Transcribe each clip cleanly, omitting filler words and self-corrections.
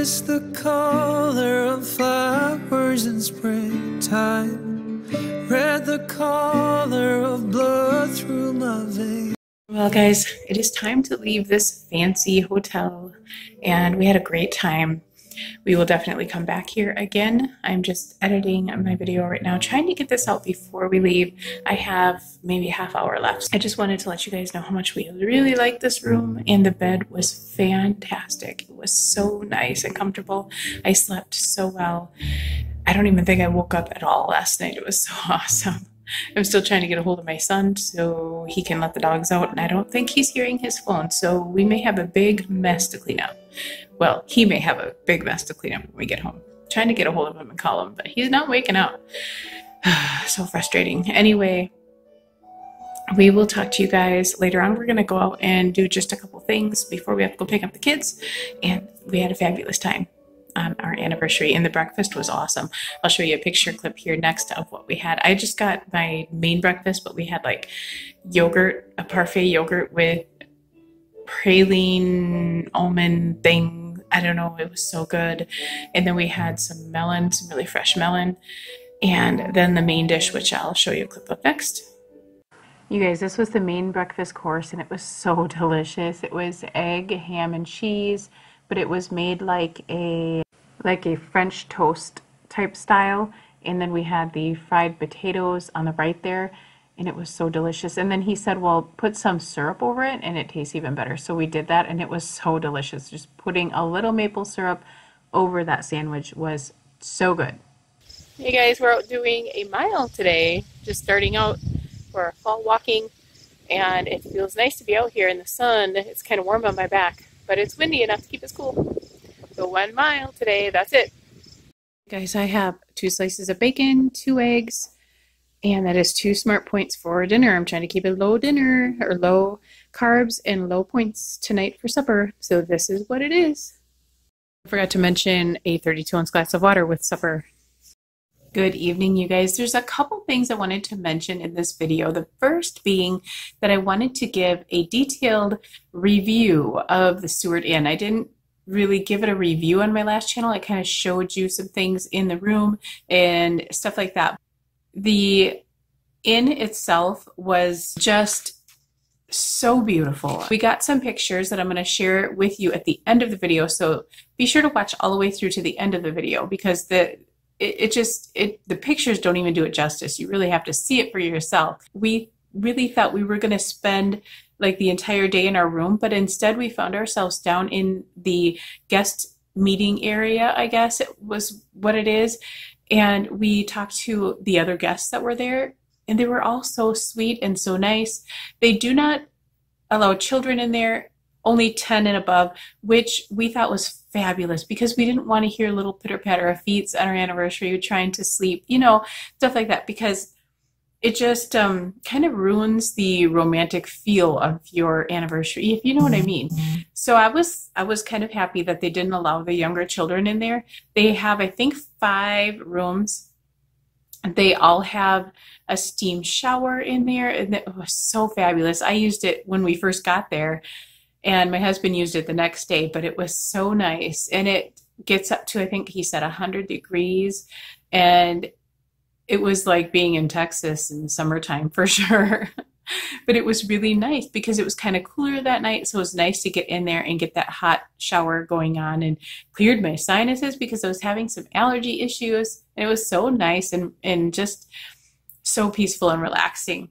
It's the color of flowers in springtime, red the color of blood through my veins. Well, guys, it is time to leave this fancy hotel, and we had a great time. We will definitely come back here again. I'm just editing my video right now, trying to get this out before we leave. I have maybe a half hour left. I just wanted to let you guys know how much we really liked this room, and the bed was fantastic. It was so nice and comfortable. I slept so well. I don't even think I woke up at all last night. It was so awesome. I'm still trying to get a hold of my son so he can let the dogs out, and I don't think he's hearing his phone, so we may have a big mess to clean up. Well, he may have a big mess to clean up when we get home. I'm trying to get a hold of him and call him, but he's not waking up. So frustrating. Anyway, we will talk to you guys later on. We're going to go out and do just a couple things before we have to go pick up the kids, and we had a fabulous time on our anniversary, and the breakfast was awesome. I'll show you a picture clip here next of what we had. I just got my main breakfast, but we had like yogurt, a parfait yogurt with praline almond thing. I don't know, it was so good. And then we had some melon, some really fresh melon, and then the main dish, which I'll show you a clip of next. You guys, this was the main breakfast course, and it was so delicious. It was egg, ham, and cheese, but it was made like a French toast type style. And then we had the fried potatoes on the right there, and it was so delicious. And then he said, well, put some syrup over it and it tastes even better. So we did that, and it was so delicious. Just putting a little maple syrup over that sandwich was so good. Hey guys, we're out doing a mile today, just starting out for our fall walking, and it feels nice to be out here in the sun. It's kind of warm on my back, but it's windy enough to keep us cool. So 1 mile today, that's it. Guys, I have 2 slices of bacon, 2 eggs, and that is 2 smart points for dinner. I'm trying to keep it low dinner, or low carbs and low points tonight for supper. So this is what it is. I forgot to mention a 32-ounce glass of water with supper. Good evening, you guys. There's a couple things I wanted to mention in this video. The first being that I wanted to give a detailed review of the Stewart Inn. I didn't really give it a review on my last channel. I kind of showed you some things in the room and stuff like that. The inn itself was just so beautiful. We got some pictures that I'm going to share with you at the end of the video, so be sure to watch all the way through to the end of the video, because the pictures don't even do it justice. You really have to see it for yourself. We really thought we were going to spend like the entire day in our room, but instead we found ourselves down in the guest meeting area, I guess it was what it is. And we talked to the other guests that were there, and they were all so sweet and so nice. They do not allow children in there, only 10 and above, which we thought was fabulous, because we didn't want to hear little pitter patter of feet on our anniversary, trying to sleep, you know, stuff like that, because it just kind of ruins the romantic feel of your anniversary, if you know what I mean. So I was kind of happy that they didn't allow the younger children in there. They have, I think, 5 rooms. They all have a steam shower in there, and it was so fabulous. I used it when we first got there, and my husband used it the next day, but it was so nice. And it gets up to, I think he said, 100 degrees, and it was like being in Texas in the summertime for sure. But it was really nice because it was kind of cooler that night, so it was nice to get in there and get that hot shower going on, and cleared my sinuses because I was having some allergy issues. And it was so nice and just so peaceful and relaxing.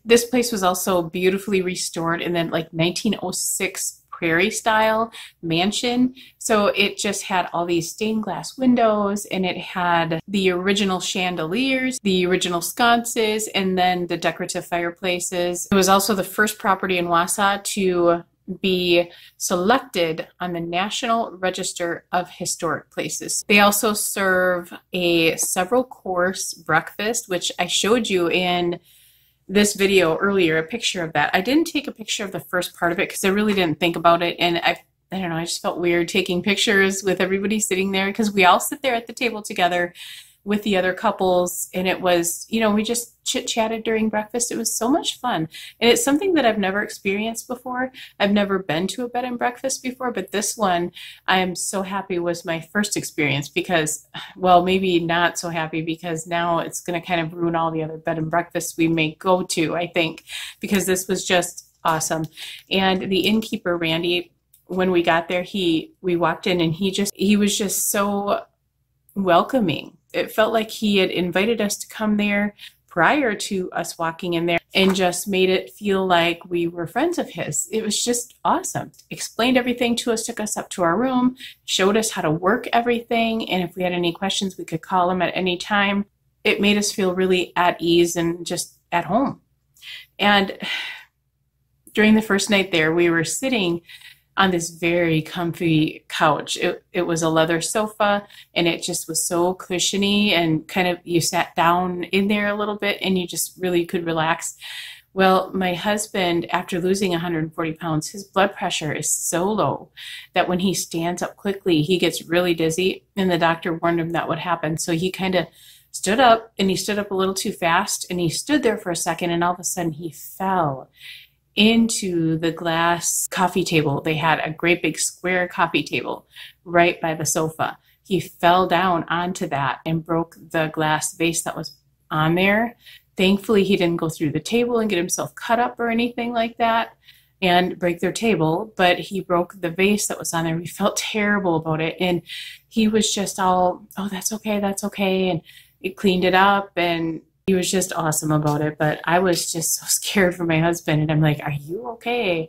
This place was also beautifully restored in the like 1906 prairie style mansion. So it just had all these stained glass windows, and it had the original chandeliers, the original sconces, and then the decorative fireplaces. It was also the first property in Wausau to be selected on the National Register of Historic Places. They also serve a several course breakfast, which I showed you in this video earlier, a picture of that. I didn't take a picture of the first part of it because I really didn't think about it, and I don't know, I just felt weird taking pictures with everybody sitting there, because we all sit there at the table together with the other couples, and it was, you know, we just chit-chatted during breakfast. It was so much fun. And it's something that I've never experienced before. I've never been to a bed and breakfast before, but this one I am so happy was my first experience because, well, maybe not so happy because now it's going to kind of ruin all the other bed and breakfasts we may go to, I think, because this was just awesome. And the innkeeper, Randy, when we got there, we walked in and he was just so welcoming. It felt like he had invited us to come there prior to us walking in there and just made it feel like we were friends of his. It was just awesome. Explained everything to us, took us up to our room, showed us how to work everything, and if we had any questions, we could call him at any time. It made us feel really at ease and just at home. And during the first night there, we were sitting on this very comfy couch. It was a leather sofa, and it just was so cushiony, and kind of you sat down in there a little bit and you just really could relax. Well, my husband, after losing 140 pounds, his blood pressure is so low that when he stands up quickly, he gets really dizzy, and the doctor warned him that would happen. So he kind of stood up, and he stood up a little too fast, and he stood there for a second, and all of a sudden he fell into the glass coffee table. They had a great big square coffee table right by the sofa. He fell down onto that and broke the glass vase that was on there. Thankfully, he didn't go through the table and get himself cut up or anything like that and break their table, but he broke the vase that was on there. We felt terrible about it, and he was just all, oh, that's okay, and he cleaned it up, and he was just awesome about it. But I was just so scared for my husband, and I'm like, are you okay?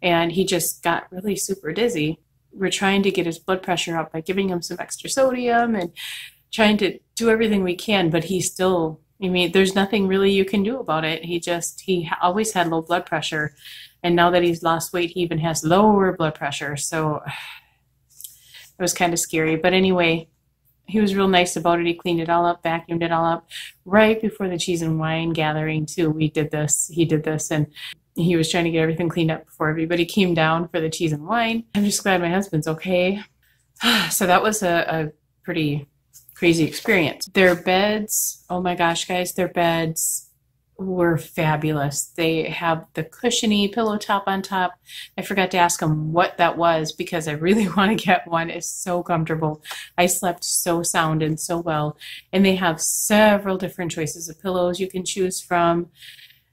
And he just got really super dizzy. We're trying to get his blood pressure up by giving him some extra sodium and trying to do everything we can, but he still, I mean, there's nothing really you can do about it. He always had low blood pressure, and now that he's lost weight, he even has lower blood pressure. So it was kind of scary. But anyway, he was real nice about it. He cleaned it all up, vacuumed it all up. Right before the cheese and wine gathering, too, he did this, and he was trying to get everything cleaned up before everybody came down for the cheese and wine. I'm just glad my husband's okay. So that was a pretty crazy experience. Their beds, oh my gosh, guys, their beds were fabulous. They have the cushiony pillow top on top. I forgot to ask them what that was because I really want to get one. It's so comfortable. I slept so sound and so well. And they have several different choices of pillows you can choose from.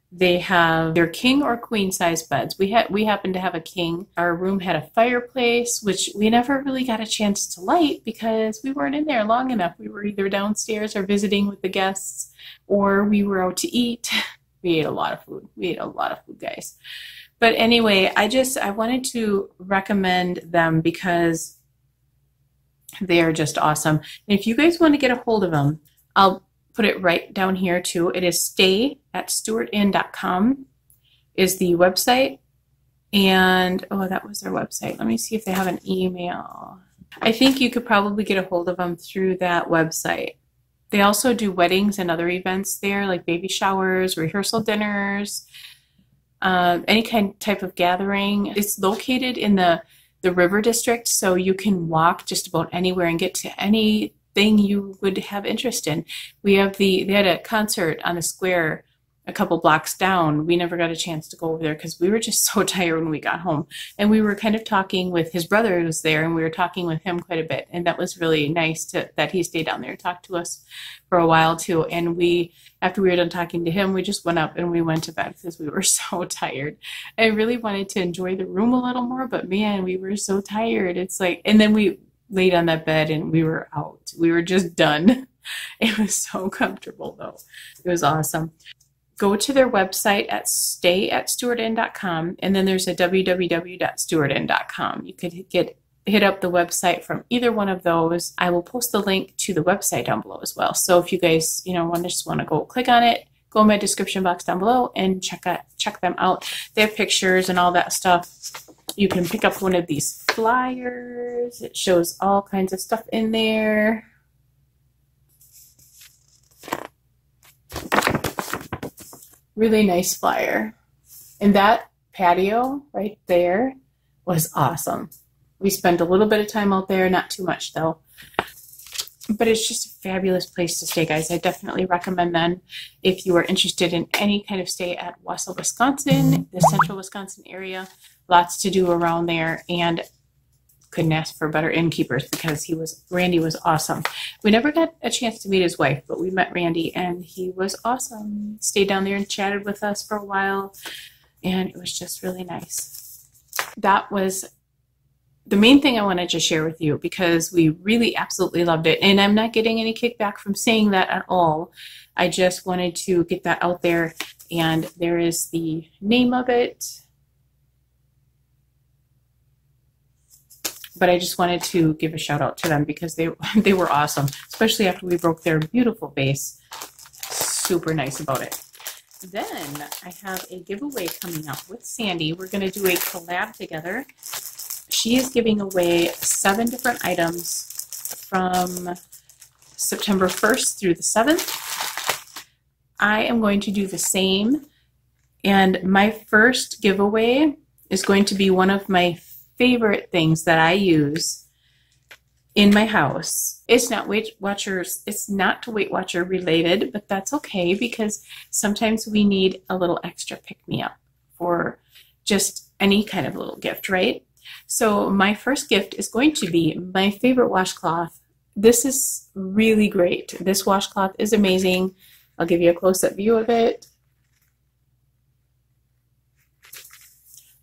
They have their king or queen size beds. We happened to have a king. Our room had a fireplace, which we never really got a chance to light because we weren't in there long enough. We were either downstairs or visiting with the guests, or we were out to eat. We ate a lot of food. Guys. But anyway, I wanted to recommend them because they are just awesome. And if you guys want to get a hold of them, I'll put it right down here too. It is stay@stewartinn.com is the website. And, oh, that was their website. Let me see if they have an email. I think you could probably get a hold of them through that website. They also do weddings and other events there, like baby showers, rehearsal dinners, any type of gathering. It's located in the river district, so you can walk just about anywhere and get to any thing you would have interest in. They had a concert on the square a couple blocks down. We never got a chance to go over there because we were just so tired when we got home. And we were kind of talking with his brother who was there, and we were talking with him quite a bit. And that was really nice that he stayed down there and talked to us for a while too. And after we were done talking to him, we just went up and we went to bed because we were so tired. I really wanted to enjoy the room a little more, but man, we were so tired. It's like, and then we laid on that bed and we were out. We were just done. It was so comfortable though. It was awesome. Go to their website at stay@stewartinn.com, and then there's a www.stewartinn.com. You could hit up the website from either one of those. I will post the link to the website down below as well. So if you guys, want to go click on it, go in my description box down below and check them out. They have pictures and all that stuff. You can pick up one of these flyers. It shows all kinds of stuff in there. Really nice flyer. And that patio right there was awesome. We spent a little bit of time out there, not too much though. But it's just a fabulous place to stay, guys. I definitely recommend them if you are interested in any kind of stay at Wausau, Wisconsin, the central Wisconsin area. Lots to do around there, and couldn't ask for better innkeepers because Randy was awesome. We never got a chance to meet his wife, but we met Randy and he was awesome. Stayed down there and chatted with us for a while, and it was just really nice. That was the main thing I wanted to share with you because we really absolutely loved it. And I'm not getting any kickback from saying that at all. I just wanted to get that out there. And there is the name of it. But I just wanted to give a shout out to them because they were awesome, especially after we broke their beautiful vase. Super nice about it. Then I have a giveaway coming up with Sandy. We're going to do a collab together. She is giving away 7 different items from September 1st through the 7th. I am going to do the same. And my first giveaway is going to be one of my favorite things that I use in my house. It's not Weight Watchers, it's not Weight Watcher related, but that's okay because sometimes we need a little extra pick-me-up for just any kind of little gift, right? So my first gift is going to be my favorite washcloth. This is really great. This washcloth is amazing. I'll give you a close-up view of it.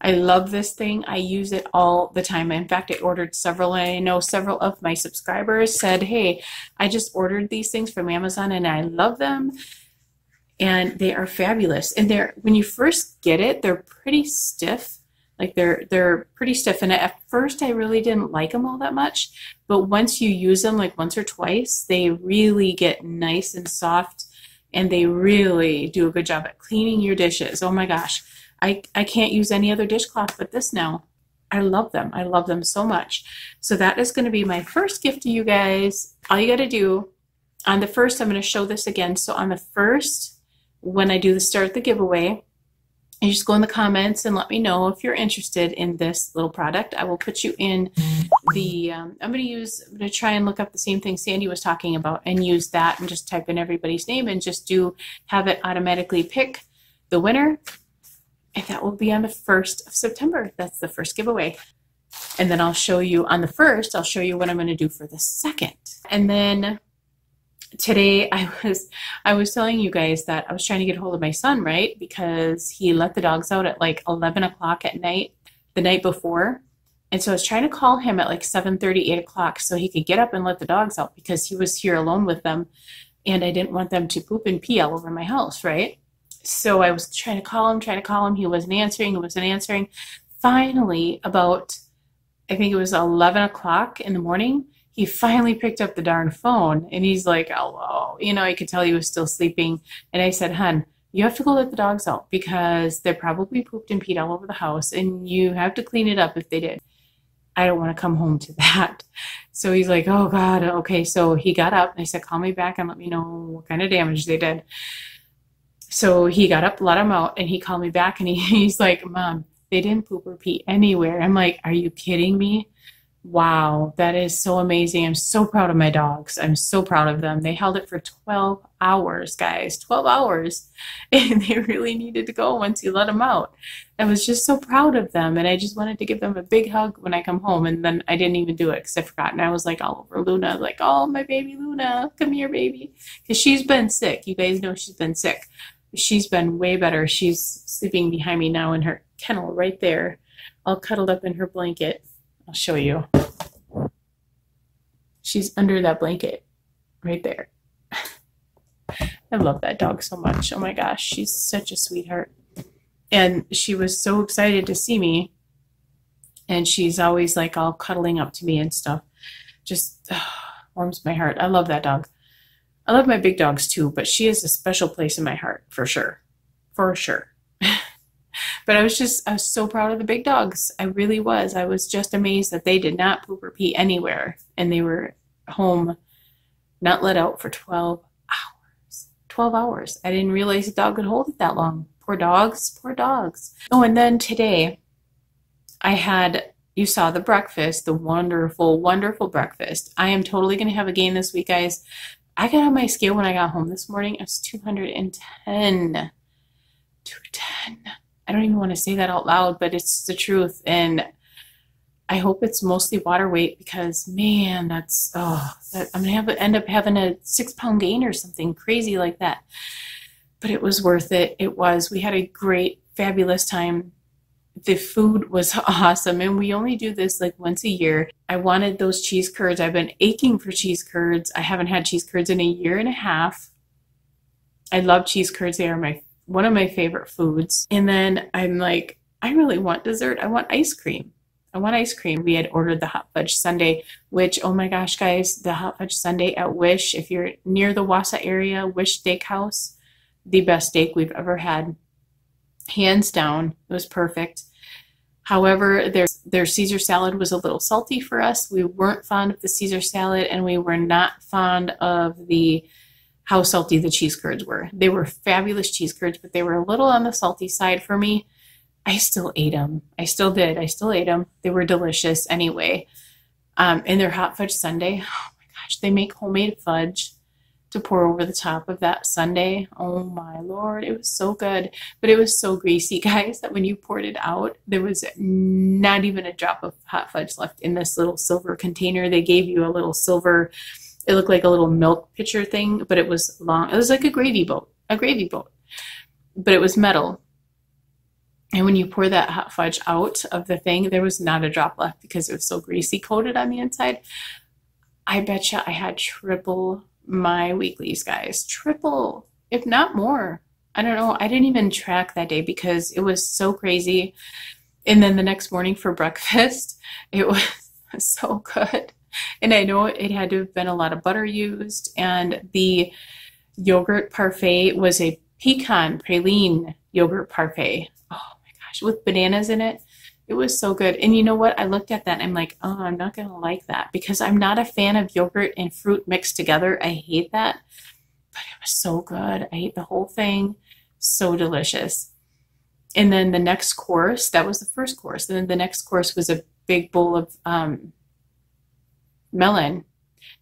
I love this thing. I use it all the time. In fact, I ordered several, and I know several of my subscribers said, hey, I just ordered these things from Amazon and I love them. And they are fabulous. And when you first get it, they're pretty stiff. Like they're pretty stiff. And at first I really didn't like them all that much. But once you use them like once or twice, they really get nice and soft. And they really do a good job at cleaning your dishes. Oh my gosh. I can't use any other dishcloth but this now. I love them. I love them so much. So that is going to be my first gift to you guys. All you got to do on the first, I'm going to show this again. So on the first, when I do start the giveaway, you just go in the comments and let me know if you're interested in this little product. I will put you in the, I'm going to try and look up the same thing Sandy was talking about and use that and just type in everybody's name and just have it automatically pick the winner. And that will be on the 1st of September. That's the first giveaway. And then I'll show you on the 1st, I'll show you what I'm going to do for the 2nd. And then today I was telling you guys that I was trying to get a hold of my son, right? Because he let the dogs out at like 11 o'clock at night, the night before. And so I was trying to call him at like 7:30, 8 o'clock so he could get up and let the dogs out because he was here alone with them. And I didn't want them to poop and pee all over my house, right? So I was trying to call him. He wasn't answering. Finally, about, I think it was 11 o'clock in the morning, he finally picked up the darn phone and he's like, hello. You know, you could tell he was still sleeping. And I said, hun, you have to go let the dogs out because they're probably pooped and peed all over the house and you have to clean it up if they did. I don't want to come home to that. So he's like, oh God, okay. So he got up and I said, call me back and let me know what kind of damage they did. So he got up, let him out, and he called me back, and he's like, Mom, they didn't poop or pee anywhere. I'm like, are you kidding me? Wow, that is so amazing. I'm so proud of my dogs. I'm so proud of them. They held it for 12 hours, guys, 12 hours, and they really needed to go once you let them out. I was just so proud of them, and I just wanted to give them a big hug when I come home, and then I didn't even do it because I forgot, and I was like all over Luna, like, oh, my baby Luna, come here, baby, because she's been sick. You guys know she's been sick. She's been way better. She's sleeping behind me now in her kennel right there, all cuddled up in her blanket. I'll show you. She's under that blanket right there. I love that dog so much. Oh my gosh, she's such a sweetheart. And she was so excited to see me. And she's always like all cuddling up to me and stuff. Just warms my heart. I love that dog. I love my big dogs too, but she has a special place in my heart for sure. For sure. But I was so proud of the big dogs. I really was. I was just amazed that they did not poop or pee anywhere. And they were home, not let out for 12 hours. 12 hours. I didn't realize a dog could hold it that long. Poor dogs. Poor dogs. Oh, and then today I had you saw the breakfast, the wonderful, wonderful breakfast. I am totally going to have a gain this week, guys. I got on my scale when I got home this morning. It was 210. 210. I don't even want to say that out loud, but it's the truth. And I hope it's mostly water weight because, man, I'm going to end up having a 6-pound gain or something crazy like that. But it was worth it. It was. We had a great, fabulous time. The food was awesome, and we only do this like once a year. I wanted those cheese curds. I've been aching for cheese curds. I haven't had cheese curds in a year and a half. I love cheese curds. They are one of my favorite foods. And then I'm like, I really want dessert. I want ice cream. I want ice cream. We had ordered the hot fudge sundae, which, oh my gosh, guys, the hot fudge sundae at Wish, if you're near the Wausau area, Wish Steakhouse, the best steak we've ever had. Hands down, it was perfect. However, their Caesar salad was a little salty for us. We weren't fond of the Caesar salad, and we were not fond of how salty the cheese curds were. They were fabulous cheese curds, but they were a little on the salty side for me. I still ate them. I still did. I still ate them. They were delicious anyway. And their hot fudge sundae, oh my gosh, they make homemade fudge to pour over the top of that sundae. Oh my Lord, it was so good. But it was so greasy, guys, that when you poured it out, there was not even a drop of hot fudge left in this little silver container. They gave you a little silver, it looked like a little milk pitcher thing, but it was long. It was like a gravy boat, but it was metal. And when you pour that hot fudge out of the thing, there was not a drop left because it was so greasy coated on the inside. I betcha I had triple my weeklies, guys. Triple, if not more. I don't know. I didn't even track that day because it was so crazy. And then the next morning for breakfast, it was so good. And I know it had to have been a lot of butter used. And the yogurt parfait was a pecan praline yogurt parfait. Oh my gosh, with bananas in it. It was so good. And you know what? I looked at that and I'm like, oh, I'm not going to like that because I'm not a fan of yogurt and fruit mixed together. I hate that. But it was so good. I ate the whole thing. So delicious. And then the next course, that was the first course. And then the next course was a big bowl of melon.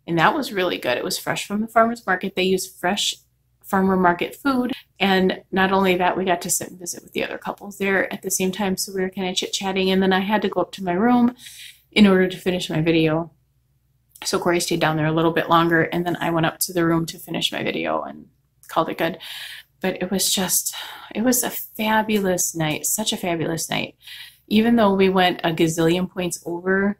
And that was really good. It was fresh from the farmer's market. They use fresh farmer market food. And not only that, we got to sit and visit with the other couples there at the same time. So we were kind of chit-chatting. And then I had to go up to my room in order to finish my video. So Corey stayed down there a little bit longer. And then I went up to the room to finish my video and called it good. But it was a fabulous night. Such a fabulous night. Even though we went a gazillion points over,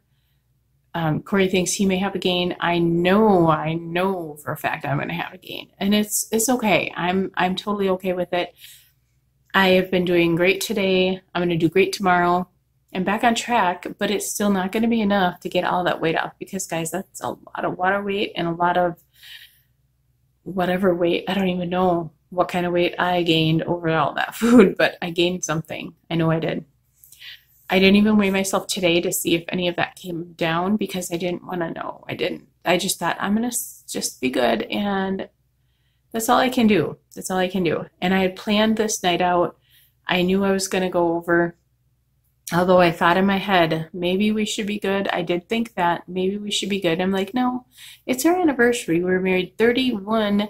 Corey thinks he may have a gain. I know for a fact I'm going to have a gain, and it's okay. I'm totally okay with it. I have been doing great today. I'm going to do great tomorrow. I'm back on track, but it's still not going to be enough to get all that weight off because, guys, that's a lot of water weight and a lot of whatever weight. I don't even know what kind of weight I gained over all that food, but I gained something. I know I did. I didn't even weigh myself today to see if any of that came down because I didn't want to know. I didn't. I just thought I'm going to just be good, and that's all I can do. That's all I can do. And I had planned this night out. I knew I was going to go over, although I thought in my head, maybe we should be good. I did think that maybe we should be good. I'm like, no, it's our anniversary. We were married 31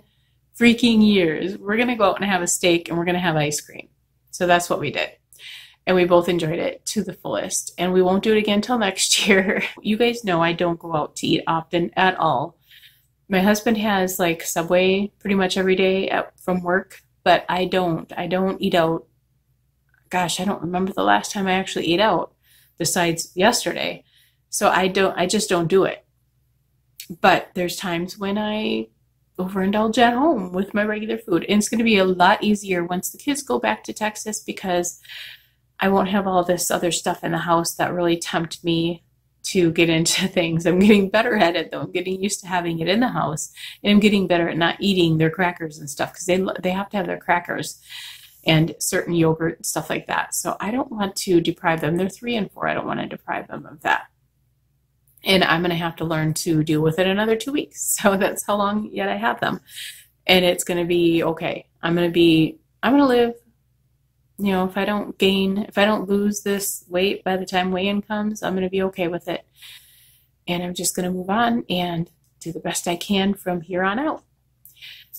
freaking years. We're going to go out and have a steak, and we're going to have ice cream. So that's what we did. And we both enjoyed it to the fullest. And we won't do it again till next year. You guys know I don't go out to eat often at all. My husband has like Subway pretty much every day from work, but I don't. I don't eat out. Gosh, I don't remember the last time I actually ate out besides yesterday. So I just don't do it. But there's times when I overindulge at home with my regular food. And it's going to be a lot easier once the kids go back to Texas because I won't have all this other stuff in the house that really tempt me to get into things. I'm getting better at it, though. I'm getting used to having it in the house, and I'm getting better at not eating their crackers and stuff because they have to have their crackers and certain yogurt and stuff like that. So I don't want to deprive them. They're 3 and 4. I don't want to deprive them of that. And I'm going to have to learn to deal with it another 2 weeks. So that's how long yet I have them. And it's going to be okay. I'm going to live You know, if I don't lose this weight by the time weigh-in comes, I'm going to be okay with it. And I'm just going to move on and do the best I can from here on out.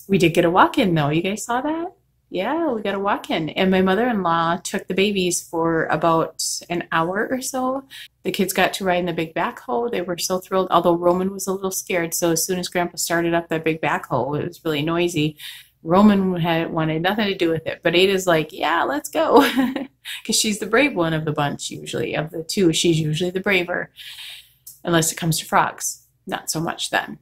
We did get a walk-in though. You guys saw that? Yeah, we got a walk-in. And my mother-in-law took the babies for about an hour or so. The kids got to ride in the big backhoe. They were so thrilled, although Roman was a little scared. So as soon as Grandpa started up that big backhoe, it was really noisy. Roman wanted nothing to do with it. But Ada's like, yeah, let's go. Because she's the brave one of the bunch usually. Of the two, she's usually the braver. Unless it comes to frogs. Not so much then.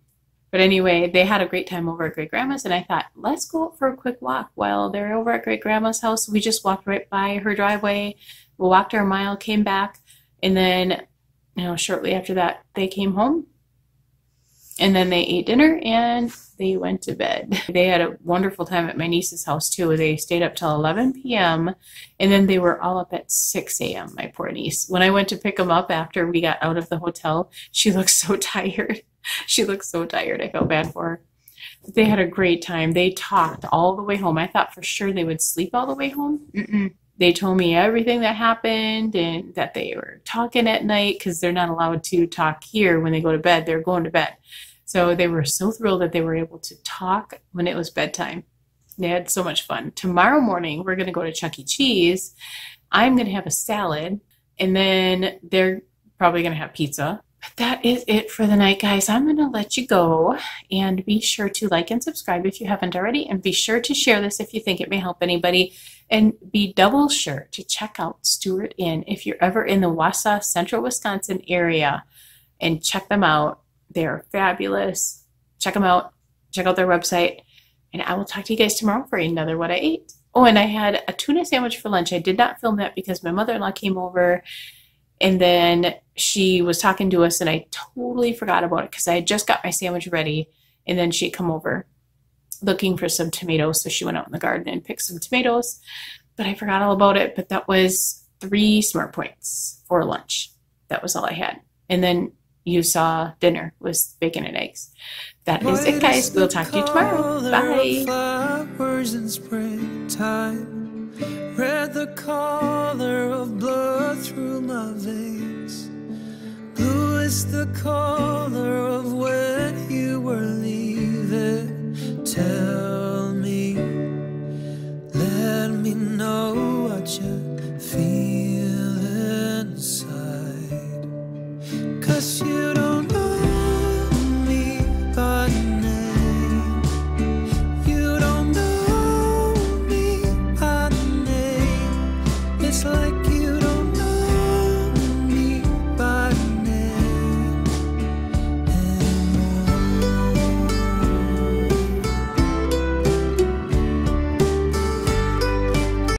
But anyway, they had a great time over at Great Grandma's, and I thought, let's go out for a quick walk while they're over at Great Grandma's house. We just walked right by her driveway. We walked our mile, came back, and then, you know, shortly after that, they came home. And then they ate dinner and they went to bed. They had a wonderful time at my niece's house too. They stayed up till 11 p.m. and then they were all up at 6 a.m., my poor niece. When I went to pick them up after we got out of the hotel, she looked so tired. She looked so tired. I felt bad for her. But they had a great time. They talked all the way home. I thought for sure they would sleep all the way home. They told me everything that happened and that they were talking at night because they're not allowed to talk here when they go to bed. They're going to bed. So they were so thrilled that they were able to talk when it was bedtime. They had so much fun. Tomorrow morning, we're going to go to Chuck E. Cheese. I'm going to have a salad, and then they're probably going to have pizza. But that is it for the night, guys. I'm going to let you go, and be sure to like and subscribe if you haven't already, and be sure to share this if you think it may help anybody, and be double sure to check out Stewart Inn if you're ever in the Wausau, central Wisconsin area, and check them out. They're fabulous. Check them out. Check out their website. And I will talk to you guys tomorrow for another What I Ate. Oh, and I had a tuna sandwich for lunch. I did not film that because my mother-in-law came over and then she was talking to us and I totally forgot about it because I had just got my sandwich ready and then she'd come over looking for some tomatoes. So she went out in the garden and picked some tomatoes, but I forgot all about it. But that was 3 Smart Points for lunch. That was all I had. And then you saw dinner was bacon and eggs. That is it, guys. We'll talk to you tomorrow. Bye. Flowers in springtime, red the color of blood through my veins. Blue is the color of when you were leaving. Tell me, let me know what you feel inside. 'Cause you don't know me by name. You don't know me by name. It's like you